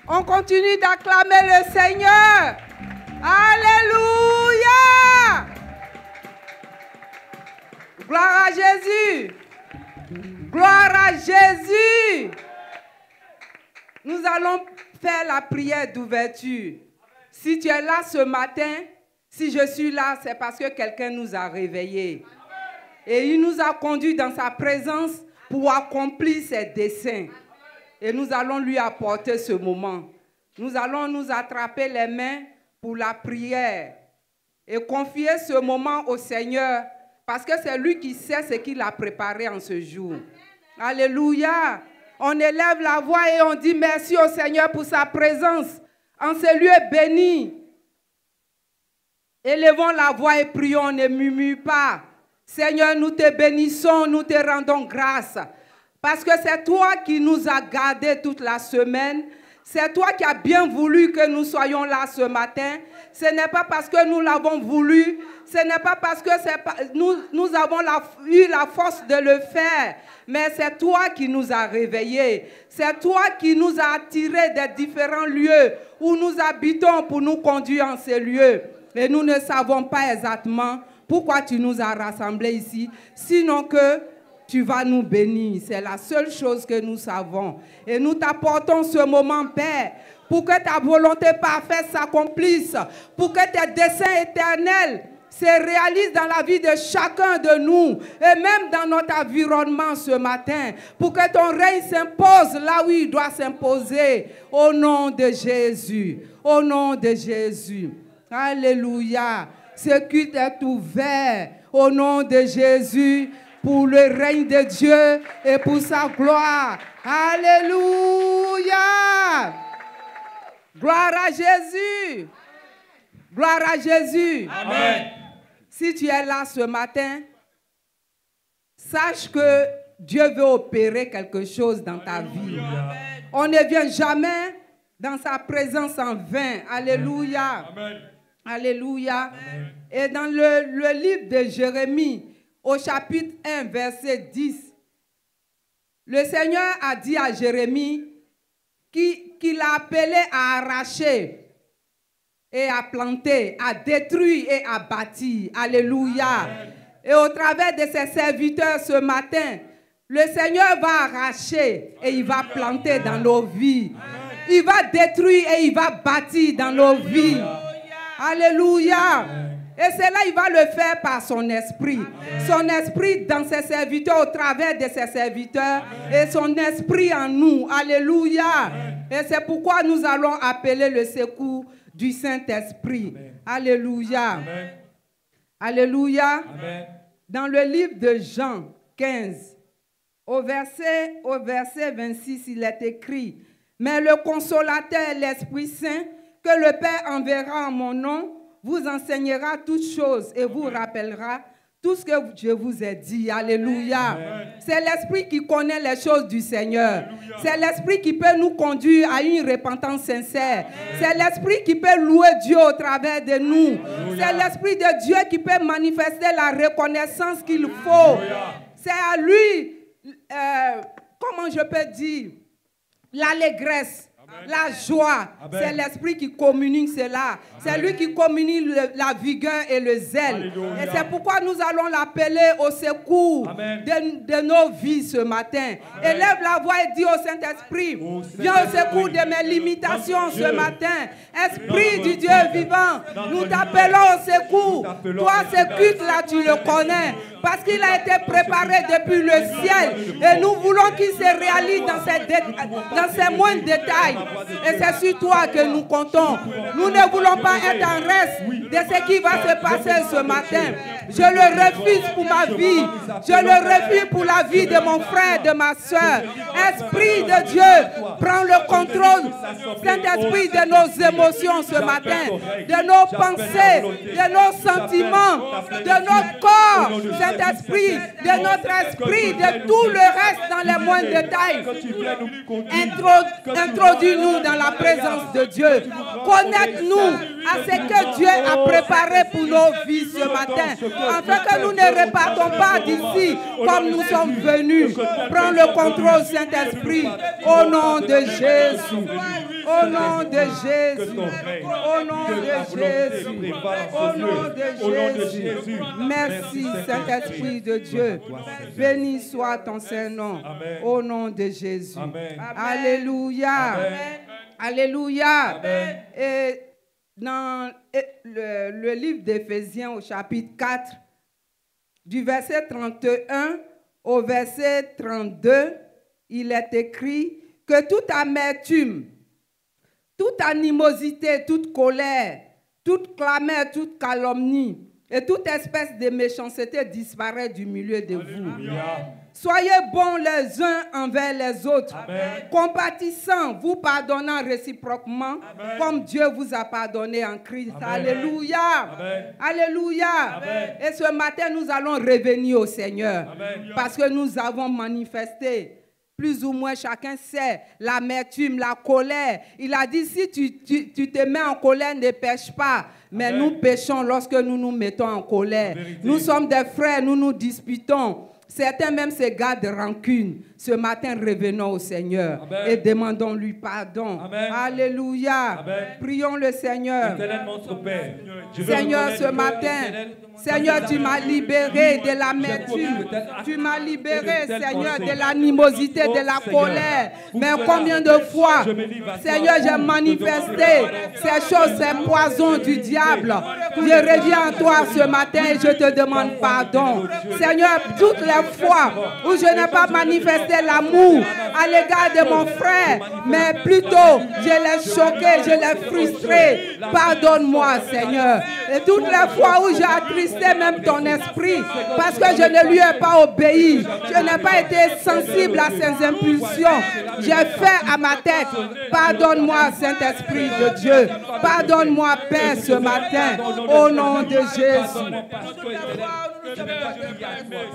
On continue d'acclamer le Seigneur. Alléluia. Gloire à Jésus. Gloire à Jésus. Nous allons faire la prière d'ouverture. Si tu es là ce matin, si je suis là, c'est parce que quelqu'un nous a réveillés. Et il nous a conduits dans sa présence pour accomplir ses desseins. Et nous allons lui apporter ce moment. Nous allons nous attraper les mains pour la prière et confier ce moment au Seigneur parce que c'est lui qui sait ce qu'il a préparé en ce jour. Alléluia. On élève la voix et on dit merci au Seigneur pour sa présence en ce lieu béni. Élevons la voix et prions, ne murmure pas. Seigneur, nous te bénissons, nous te rendons grâce. Parce que c'est toi qui nous as gardés toute la semaine. C'est toi qui as bien voulu que nous soyons là ce matin. Ce n'est pas parce que nous l'avons voulu. Ce n'est pas parce que nous avons eu la force de le faire. Mais c'est toi qui nous as réveillés. C'est toi qui nous as attirés des différents lieux où nous habitons pour nous conduire en ces lieux. Et nous ne savons pas exactement pourquoi tu nous as rassemblés ici. Sinon que tu vas nous bénir. C'est la seule chose que nous savons. Et nous t'apportons ce moment, Père, pour que ta volonté parfaite s'accomplisse, pour que tes desseins éternels se réalisent dans la vie de chacun de nous, et même dans notre environnement ce matin, pour que ton règne s'impose là où il doit s'imposer. Au nom de Jésus. Au nom de Jésus. Alléluia. Ce culte est ouvert. Au nom de Jésus. Pour le règne de Dieu et pour sa gloire. Alléluia. Gloire à Jésus. Gloire à Jésus. Amen. Si tu es là ce matin, sache que Dieu veut opérer quelque chose dans ta vie. Amen. On ne vient jamais dans sa présence en vain. Alléluia. Amen. Alléluia. Amen. Et dans le livre de Jérémie, au chapitre 1, verset 10, le Seigneur a dit à Jérémie qu'il a appelé à arracher et à planter, à détruire et à bâtir. Alléluia. Amen. Et au travers de ses serviteurs ce matin, le Seigneur va arracher et il va planter dans nos vies. Amen. Il va détruire et il va bâtir dans nos vies. Alléluia. Amen. Et cela, il va le faire par son esprit. Amen. Son esprit dans ses serviteurs, au travers de ses serviteurs. Amen. Et son esprit en nous. Alléluia. Amen. Et c'est pourquoi nous allons appeler le secours du Saint-Esprit. Alléluia. Amen. Alléluia. Amen. Dans le livre de Jean 15, au verset 26, il est écrit: mais le consolateur, l'Esprit Saint, que le Père enverra en mon nom, vous enseignera toutes choses et vous rappellera tout ce que je vous ai dit. Alléluia. C'est l'Esprit qui connaît les choses du Seigneur. C'est l'Esprit qui peut nous conduire à une repentance sincère. C'est l'Esprit qui peut louer Dieu au travers de nous. C'est l'Esprit de Dieu qui peut manifester la reconnaissance qu'il faut. C'est à lui, comment je peux dire, l'allégresse. La joie, c'est l'Esprit qui communique cela. C'est lui qui communique la vigueur et le zèle. Alléluia. Et c'est pourquoi nous allons l'appeler au secours de nos vies ce matin. Amen. Élève la voix et dis au Saint-Esprit, viens au secours de mes limitations ce matin. Esprit du Dieu vivant, nous t'appelons au secours. Toi, ce culte-là, tu le connais. Parce qu'il a été préparé depuis le ciel. Et nous voulons qu'il se réalise dans ses moindres détails. Et c'est sur toi que nous comptons. Nous ne voulons pas être en reste de ce qui va se passer ce matin. Je le refuse pour ma vie. Je le refuse pour la vie de mon frère, de ma soeur. Esprit de Dieu, prends le contrôle, Saint-Esprit, de nos émotions ce matin, de nos pensées, de nos sentiments, de notre corps, Saint-Esprit, de notre esprit, de tout le reste dans les moindres détails. Introduis-nous dans la présence de Dieu. Connecte-nous à ce que Dieu a préparé pour nos vies ce matin, afin que nous ne repartons pas d'ici comme nous sommes venus. Prends le contrôle, Saint-Esprit, au nom de Jésus. Au nom de Jésus. Au nom de Jésus. Au nom de Jésus. Merci, Saint-Esprit de Dieu. Béni soit ton Saint-Nom. Au nom de Jésus. Alléluia. Alléluia. Et dans le livre d'Éphésiens au chapitre 4, du verset 31 au verset 32, il est écrit que toute amertume, toute animosité, toute colère, toute clameur, toute calomnie et toute espèce de méchanceté disparaît du milieu de vous. Soyez bons les uns envers les autres, compatissants, vous pardonnant réciproquement, comme Dieu vous a pardonné en Christ. Alléluia. Alléluia. Et ce matin, nous allons revenir au Seigneur, parce que nous avons manifesté, plus ou moins chacun sait, l'amertume, la colère. Il a dit, si tu te mets en colère, ne pêche pas. Mais nous péchons lorsque nous nous mettons en colère. Nous sommes des frères, nous nous disputons. Certains même se gardent rancune. Ce matin, revenons au Seigneur et demandons-lui pardon. Alléluia. Prions le Seigneur. Seigneur, ce matin, Seigneur, tu m'as libéré de l'amertume. Tu m'as libéré, Seigneur, de l'animosité, de la colère. Mais combien de fois, Seigneur, j'ai manifesté ces choses, ces poisons du diable. Je reviens à toi ce matin et je te demande pardon. Seigneur, toutes les fois où je n'ai pas manifesté l'amour à l'égard de mon frère, mais plutôt je l'ai choqué, je l'ai frustré. Pardonne-moi, Seigneur. Et toutes les fois où j'ai attristé même ton esprit, parce que je ne lui ai pas obéi, je n'ai pas été sensible à ses impulsions, j'ai fait à ma tête. Pardonne-moi, Saint-Esprit de Dieu. Pardonne-moi, Père, ce matin, au nom de Jésus.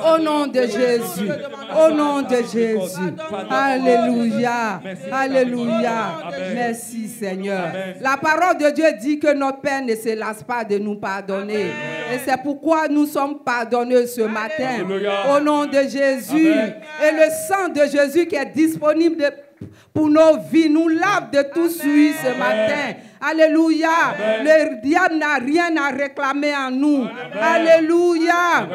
Au nom de Jésus. Au nom de Jésus. Alléluia. Alléluia. Merci, Seigneur. La parole de Dieu dit que notre Père ne se lasse pas de nous pardonner. Et c'est pourquoi nous sommes pardonnés ce matin. Au nom de Jésus. Et le sang de Jésus qui est disponible pour nos vies nous lave de tout souillure ce matin. Alléluia. Le diable n'a rien à réclamer en nous. Alléluia.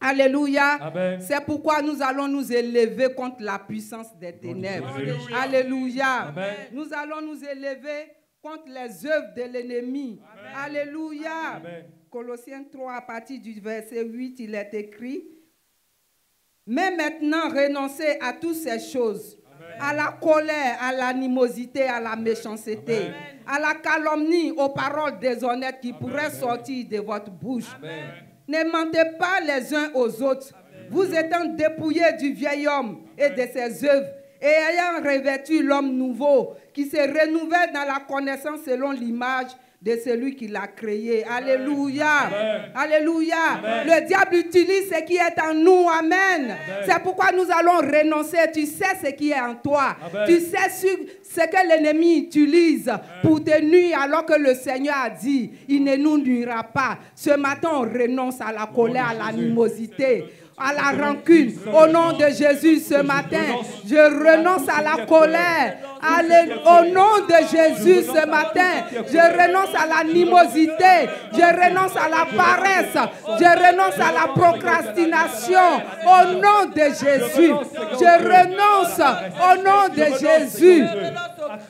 Alléluia. C'est pourquoi nous allons nous élever contre la puissance des ténèbres. Alléluia. Nous allons nous élever contre les œuvres de l'ennemi. Alléluia. Colossiens 3, à partir du verset 8, il est écrit: mais maintenant, renoncez à toutes ces choses. À la colère, à l'animosité, à la méchanceté, à la calomnie, aux paroles déshonnêtes qui pourraient sortir de votre bouche. Ne mentez pas les uns aux autres, vous étant dépouillés du vieil homme et de ses œuvres, et ayant revêtu l'homme nouveau, qui se renouvelle dans la connaissance selon l'image de celui qui l'a créé. Alléluia. Alléluia. Le diable utilise ce qui est en nous. Amen. C'est pourquoi nous allons renoncer. Tu sais ce qui est en toi. Tu sais ce que l'ennemi utilise pour te nuire, alors que le Seigneur a dit, il ne nous nuira pas. Ce matin, on renonce à la colère, à l'animosité, à la rancune. Au nom de Jésus, ce matin, je renonce à la colère. Au nom de Jésus, ce matin, je renonce à l'animosité, je renonce à la paresse, je renonce à la procrastination. Au nom de Jésus, je renonce au nom de Jésus.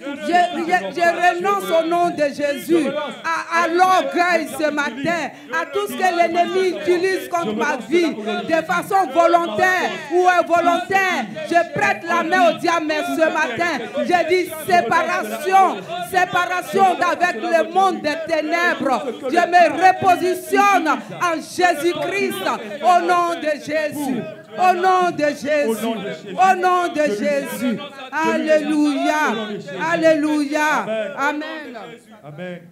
Je renonce au nom de Jésus à l'orgueil ce matin, à tout ce que l'ennemi utilise contre ma vie, de façon volontaire ou involontaire. Je prête la main au diable, mais ce matin, je dis séparation, séparation d'avec le monde des ténèbres. Je me repositionne en Jésus-Christ, au nom de Jésus. Au nom de Jésus. Au nom de Jésus. Alléluia. Alléluia. Amen. Amen.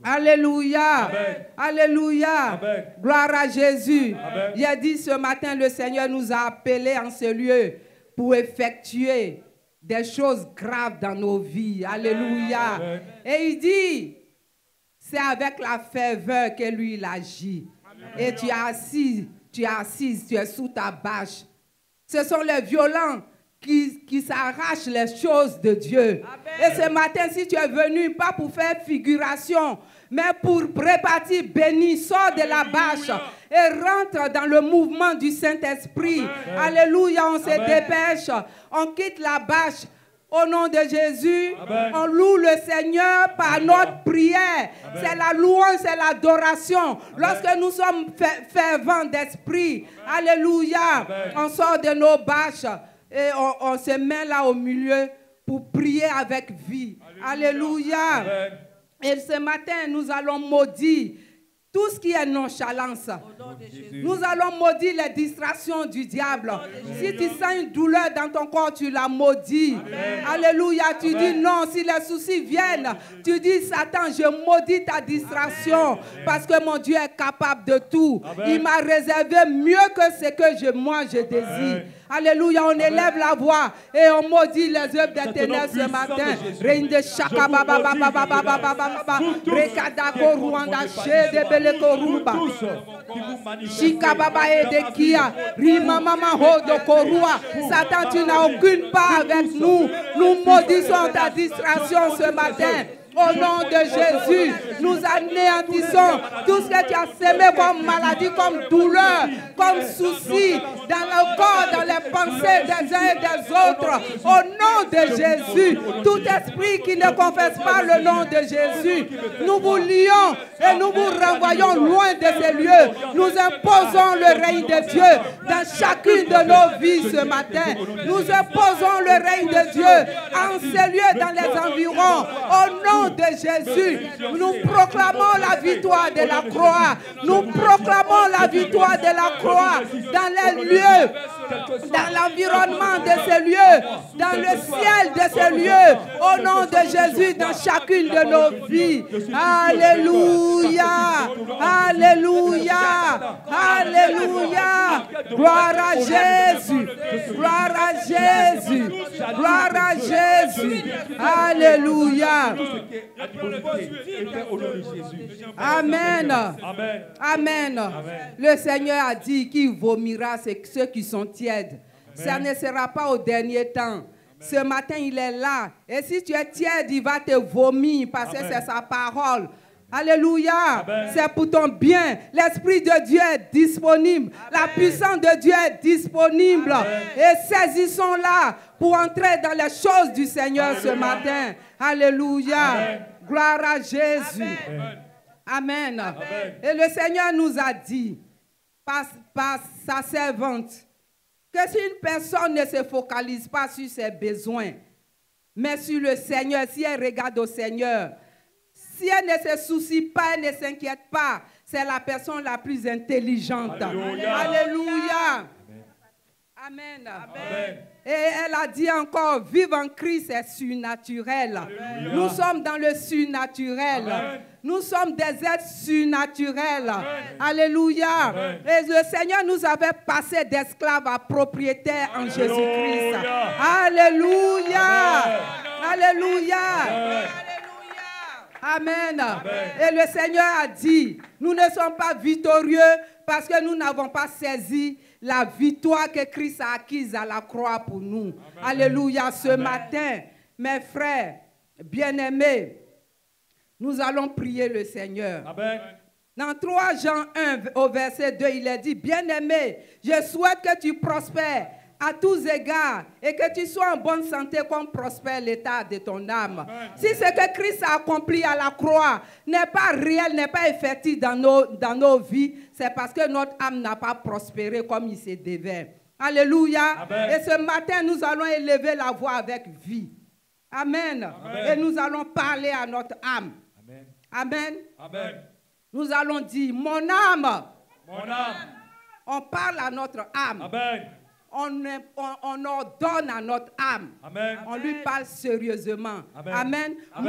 Alléluia. Amen. Alléluia. Amen. Gloire à Jésus. Amen. Il a dit ce matin, le Seigneur nous a appelés en ce lieu pour effectuer des choses graves dans nos vies. Alléluia. Amen. Et il dit, c'est avec la ferveur que lui, il agit. Amen. Et tu es assise, tu es sous ta bâche. Ce sont les violents qui s'arrachent les choses de Dieu. Amen. Et ce matin, si tu es venu, pas pour faire figuration, mais pour répartir, béni, sors de la bâche et rentre dans le mouvement du Saint-Esprit. Alléluia, on se dépêche, on quitte la bâche. Au nom de Jésus, amen. On loue le Seigneur par notre prière. C'est la louange, c'est l'adoration. Lorsque nous sommes fervents d'esprit, alléluia, on sort de nos bâches et on se met là au milieu pour prier avec vie. Alléluia. Et ce matin, nous allons maudire tout ce qui est nonchalance. Nous allons maudire les distractions du diable. Si tu sens une douleur dans ton corps, tu la maudis. Amen. Alléluia. Tu dis non. Si les soucis viennent, tu dis Satan, je maudis ta distraction. Parce que mon Dieu est capable de tout. Il m'a réservé mieux que ce que moi je désire. Alléluia, on élève la voix et on maudit les œuvres des ténèbres ce matin. Règne de Chaka Baba Baba Baba Baba Baba Rekadako Rwanda Shede Beleko Rumba Chika Baba Edekia Rima Mama Hodo Korua. Satan, tu n'as aucune part avec nous. Nous maudissons ta distraction ce matin. Au nom de Jésus, nous anéantissons tout ce que tu as sémé comme maladie, comme douleur, comme souci dans le corps, dans les pensées des uns et des autres. Au nom de Jésus, tout esprit qui ne confesse pas le nom de Jésus, nous vous lions et nous vous renvoyons loin de ces lieux. Nous imposons le règne de Dieu dans chacune de nos vies ce matin. Nous imposons le règne de Dieu en ces lieux, dans les environs. Au nom de Jésus, nous proclamons la victoire de la croix. Nous proclamons la victoire de la croix dans les lieux, dans l'environnement de ces lieux, dans le ciel de ces lieux. Au nom de Jésus, dans chacune de nos vies. Alléluia. Alléluia. Alléluia. Gloire à Jésus. Gloire à Jésus. Gloire à Jésus. Alléluia. Amen. Amen. Le Seigneur a dit qu'il vomira ceux qui sont tièdes. Ça ne sera pas au dernier temps. Ce matin, il est là. Et si tu es tiède, il va te vomir parce que c'est sa parole. Alléluia. C'est pour ton bien. L'Esprit de Dieu est disponible. La puissance de Dieu est disponible. Et saisissons-la pour entrer dans les choses du Seigneur ce matin. Alléluia. Gloire à Jésus. Amen. Et le Seigneur nous a dit, par sa servante, que si une personne ne se focalise pas sur ses besoins, mais sur le Seigneur, si elle regarde au Seigneur, si elle ne se soucie pas, elle ne s'inquiète pas, c'est la personne la plus intelligente. Alléluia. Alléluia. Amen. Amen. Et elle a dit encore, vivre en Christ est surnaturel. Alléluia. Nous sommes dans le surnaturel. Amen. Nous sommes des êtres surnaturels. Amen. Alléluia. Amen. Et le Seigneur nous avait passé d'esclaves à propriétaires en Jésus-Christ. Alléluia. Alléluia. Amen. Amen. Amen. Et le Seigneur a dit, nous ne sommes pas victorieux parce que nous n'avons pas saisi la victoire que Christ a acquise à la croix pour nous. Amen. Alléluia. Ce Amen. Matin, mes frères bien-aimés, nous allons prier le Seigneur. Amen. Dans 3 Jean 1 au verset 2, il est dit, bien-aimé, je souhaite que tu prospères à tous égards et que tu sois en bonne santé comme prospère l'état de ton âme. Amen. Si ce que Christ a accompli à la croix n'est pas réel, n'est pas effectif dans nos vies, c'est parce que notre âme n'a pas prospéré comme il se devait. Alléluia. Amen. Et ce matin, nous allons élever la voix avec vie. Amen. Amen. Et nous allons parler à notre âme. Amen. Amen. Amen. Nous allons dire, mon âme. Mon âme. On parle à notre âme. Amen. On ordonne à notre âme. Amen. On lui parle sérieusement. Amen. Amen. Amen.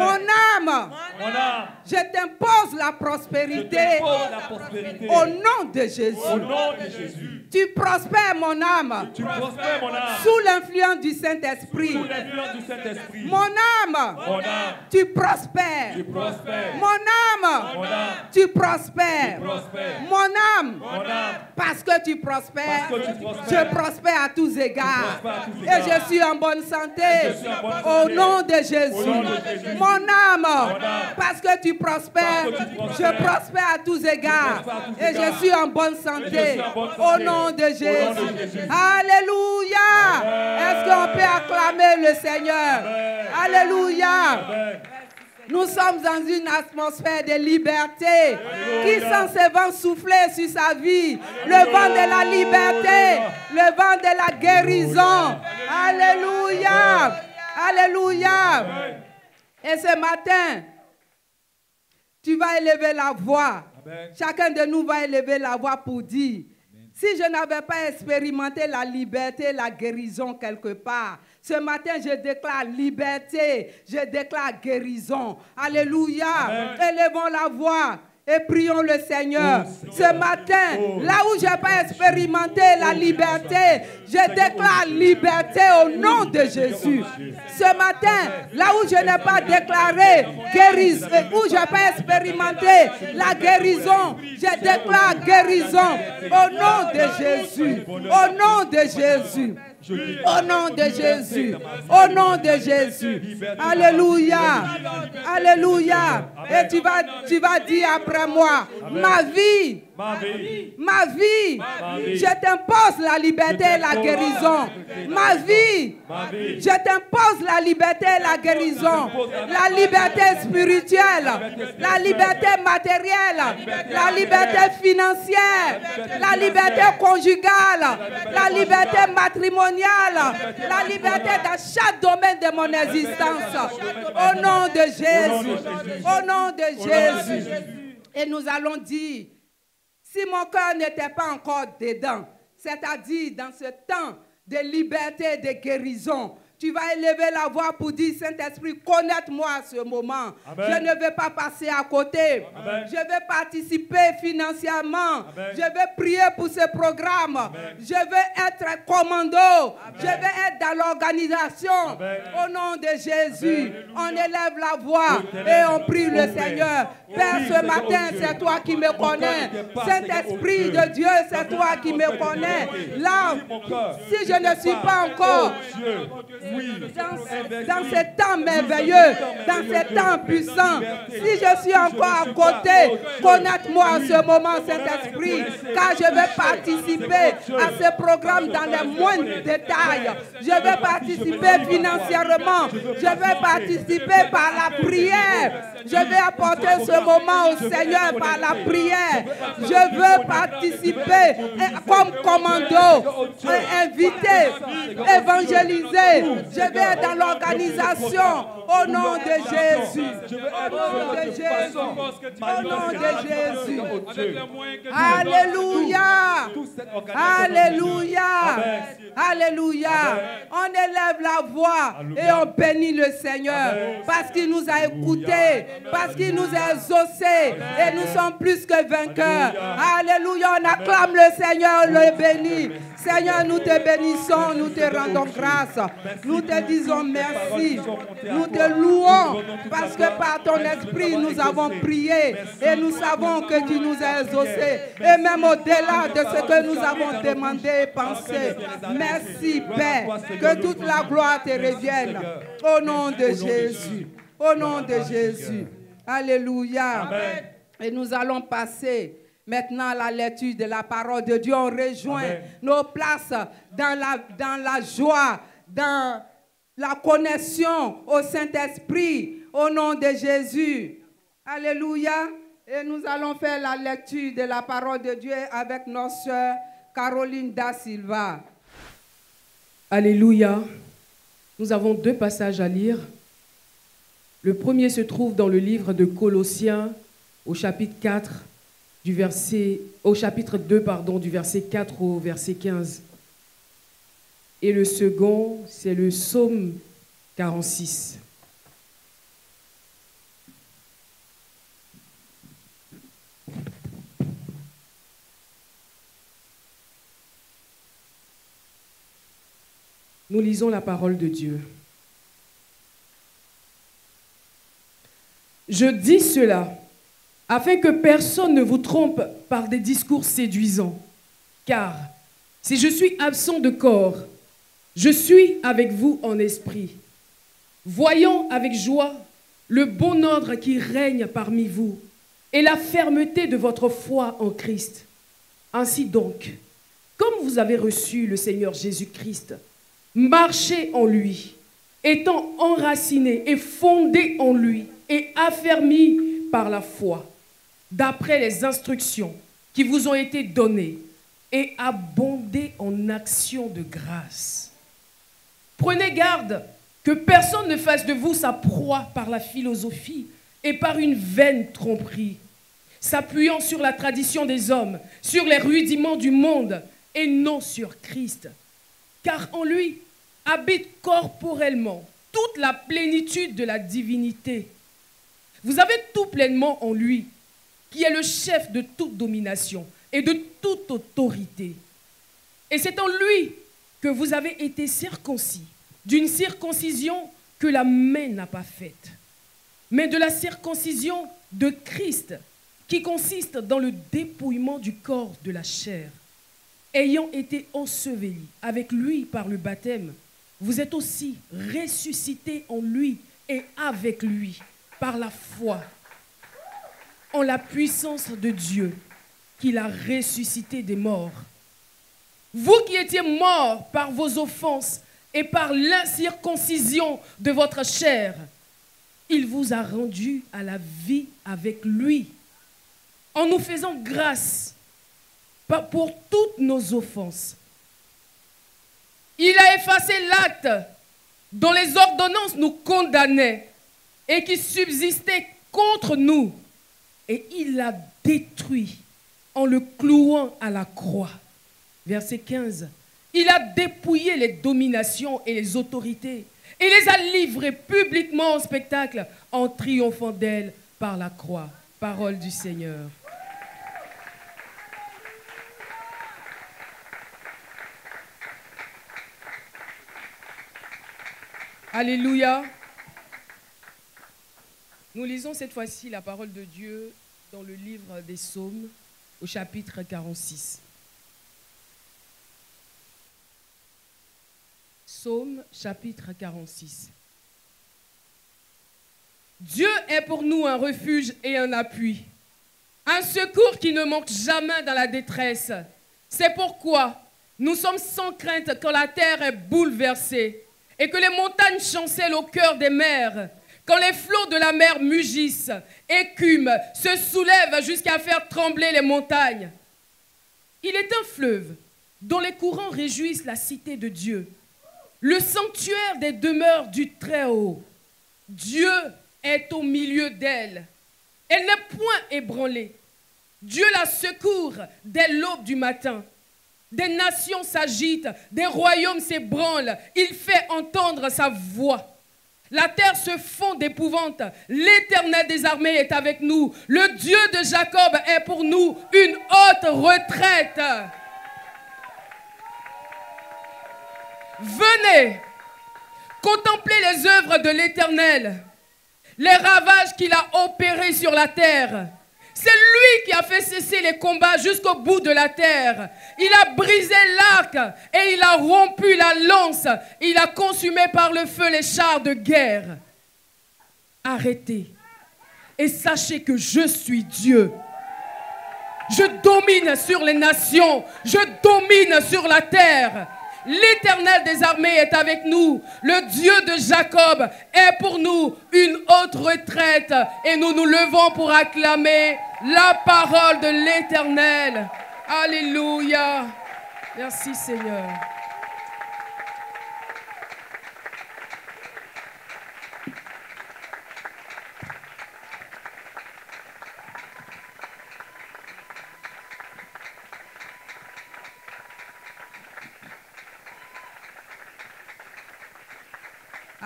Mon âme, je t'impose la prospérité. Au nom de Jésus. Au nom de Jésus. Tu prospères mon âme. Tu prospères mon âme. Sous l'influence du Saint-Esprit. Sous l'influence du Saint-Esprit. Mon âme. Mon âme. Tu prospères. Tu prospères. Mon âme. Mon âme. Tu prospères. Tu prospères. Mon âme. Mon âme. Parce que tu prospères. Parce que tu prospères. Je prospère à tous égards. prospères à tous Et égards. je suis en bonne santé. Et je suis en bonne Au santé. nom de Au Jésus. nom de Jésus. Mon âme. âme. Parce que tu prospères. Parce que tu prospères. Je prospère à tous égards. prospères à tous Et égards. je suis en bonne Et je santé. suis en bonne Au santé. nom de Au nom de Jésus. Jésus. Alléluia. Est-ce qu'on peut acclamer le Seigneur? Alléluia. Amen. Nous sommes dans une atmosphère de liberté. Qui sent ce vent souffler sur sa vie? Le vent de la liberté, le vent de la guérison. Alléluia. Alléluia. Et ce matin, tu vas élever la voix. Amen. Chacun de nous va élever la voix pour dire, si je n'avais pas expérimenté la liberté, la guérison quelque part, ce matin, je déclare liberté, je déclare guérison. Alléluia. Amen. Élevons la voix et prions le Seigneur. Ce matin, là où je n'ai pas expérimenté la liberté, je déclare liberté au nom de Jésus. Ce matin, là où je n'ai pas déclaré guérison, où je n'ai pas expérimenté la guérison, je déclare guérison au nom de Jésus. Au nom de Jésus. Au nom de Jésus. Au nom de Jésus. Alléluia. Alléluia. Et tu vas dire après moi, ma vie. Ma vie. Ma vie, Ma vie. je t'impose la liberté et la guérison. Ma vie, Ma vie. je t'impose la liberté et la guérison. La liberté spirituelle, la liberté matérielle, la liberté financière, la liberté conjugale, la liberté matrimoniale, la liberté dans chaque domaine de mon existence. Au nom de Jésus. Au nom de Jésus. Et nous allons dire, si mon cœur n'était pas encore dedans, c'est-à-dire dans ce temps de liberté et de guérison, tu vas élever la voix pour dire, Saint-Esprit, connaître-moi à ce moment. Amen. Je ne vais pas passer à côté. Amen. Je vais participer financièrement. Amen. Je vais prier pour ce programme. Amen. Je vais être commando. Je vais être dans l'organisation. Amen. Au nom de Jésus, Amen. on élève la voix et on prie le Seigneur. Père, ce matin, c'est toi qui me connais. Saint-Esprit de Dieu, c'est toi qui me connais. Là, si je ne suis pas encore dans ce temps merveilleux, dans ce temps puissant, si je suis encore à côté, connaître-moi en ce moment, Saint-Esprit, car je vais participer à ce programme dans les moindres détails. Je vais participer financièrement. Je vais participer par la prière. Je vais apporter ce moment au Seigneur par la prière. Je veux participer comme commando, inviter, évangéliser. Je vais être dans l'organisation au nom de Jésus. Au nom de Jésus. Au nom de Jésus. Alléluia. Alléluia. Alléluia. On élève la voix et on bénit le Seigneur parce qu'il nous a écoutés, parce qu'il nous a exaucés et nous sommes plus que vainqueurs. Alléluia. On acclame le Seigneur, on le bénit. Seigneur, nous te bénissons, nous te rendons grâce. Nous te disons merci. Nous te louons parce que par ton esprit, nous avons prié et nous savons que tu nous as exaucés. Et même au-delà de ce que nous avons demandé et pensé. Merci, Père. Que toute la gloire te revienne. Au nom de Jésus. Au nom de Jésus. Alléluia. Et nous allons passer maintenant à la lecture de la parole de Dieu. On rejoint nos places dans la joie, dans la connexion au Saint-Esprit, au nom de Jésus. Alléluia. Et nous allons faire la lecture de la parole de Dieu avec notre sœur Caroline Da Silva. Alléluia. Nous avons deux passages à lire. Le premier se trouve dans le livre de Colossiens au chapitre 4, au chapitre 2, du verset 4 au verset 15. Et le second, c'est le psaume 46. Nous lisons la parole de Dieu. Je dis cela afin que personne ne vous trompe par des discours séduisants. Car si je suis absent de corps, je suis avec vous en esprit, voyant avec joie le bon ordre qui règne parmi vous et la fermeté de votre foi en Christ. Ainsi donc, comme vous avez reçu le Seigneur Jésus-Christ, marchez en lui, étant enracinés et fondés en lui et affermis par la foi, d'après les instructions qui vous ont été données, et abondez en actions de grâce. Prenez garde que personne ne fasse de vous sa proie par la philosophie et par une vaine tromperie, s'appuyant sur la tradition des hommes, sur les rudiments du monde et non sur Christ. Car en lui habite corporellement toute la plénitude de la divinité. Vous avez tout pleinement en lui, qui est le chef de toute domination et de toute autorité. Et c'est en lui que vous avez été circoncis, d'une circoncision que la main n'a pas faite, mais de la circoncision de Christ, qui consiste dans le dépouillement du corps de la chair. Ayant été ensevelis avec lui par le baptême, vous êtes aussi ressuscités en lui et avec lui par la foi, en la puissance de Dieu qui l'a ressuscité des morts. Vous qui étiez morts par vos offenses et par l'incirconcision de votre chair, il vous a rendus à la vie avec lui, en nous faisant grâce pour toutes nos offenses. Il a effacé l'acte dont les ordonnances nous condamnaient et qui subsistait contre nous, et il l'a détruit en le clouant à la croix. Verset 15. Il a dépouillé les dominations et les autorités et les a livrées publiquement au spectacle en triomphant d'elles par la croix. Parole du Seigneur. Alléluia. Nous lisons cette fois-ci la parole de Dieu dans le livre des Psaumes, au chapitre 46. Psaume, chapitre 46. Dieu est pour nous un refuge et un appui, un secours qui ne manque jamais dans la détresse. C'est pourquoi nous sommes sans crainte quand la terre est bouleversée et que les montagnes chancellent au cœur des mers, quand les flots de la mer mugissent, écument, se soulèvent jusqu'à faire trembler les montagnes. Il est un fleuve dont les courants réjouissent la cité de Dieu, le sanctuaire des demeures du Très-Haut. Dieu est au milieu d'elle. Elle n'est point ébranlée. Dieu la secourt dès l'aube du matin. Des nations s'agitent, des royaumes s'ébranlent. Il fait entendre sa voix. La terre se fond d'épouvante. L'Éternel des armées est avec nous. Le Dieu de Jacob est pour nous une haute retraite. Venez contempler les œuvres de l'Éternel, les ravages qu'il a opérés sur la terre. C'est lui qui a fait cesser les combats jusqu'au bout de la terre. Il a brisé l'arc et il a rompu la lance. Il a consumé par le feu les chars de guerre. Arrêtez et sachez que je suis Dieu. Je domine sur les nations. Je domine sur la terre. L'Éternel des armées est avec nous. Le Dieu de Jacob est pour nous une haute retraite. Et nous nous levons pour acclamer la parole de l'Éternel. Alléluia. Merci Seigneur.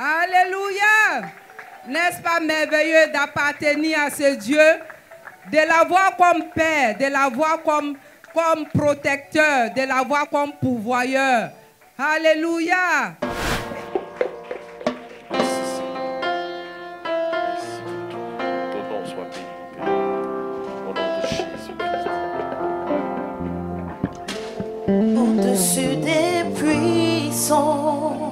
Alléluia! N'est-ce pas merveilleux d'appartenir à ce Dieu, de l'avoir comme Père, de l'avoir comme protecteur, de l'avoir comme pourvoyeur? Alléluia. Merci, Seigneur. Merci. Ton nom soit béni, Père. Au nom de Jésus-Christ. Au-dessus des puissants,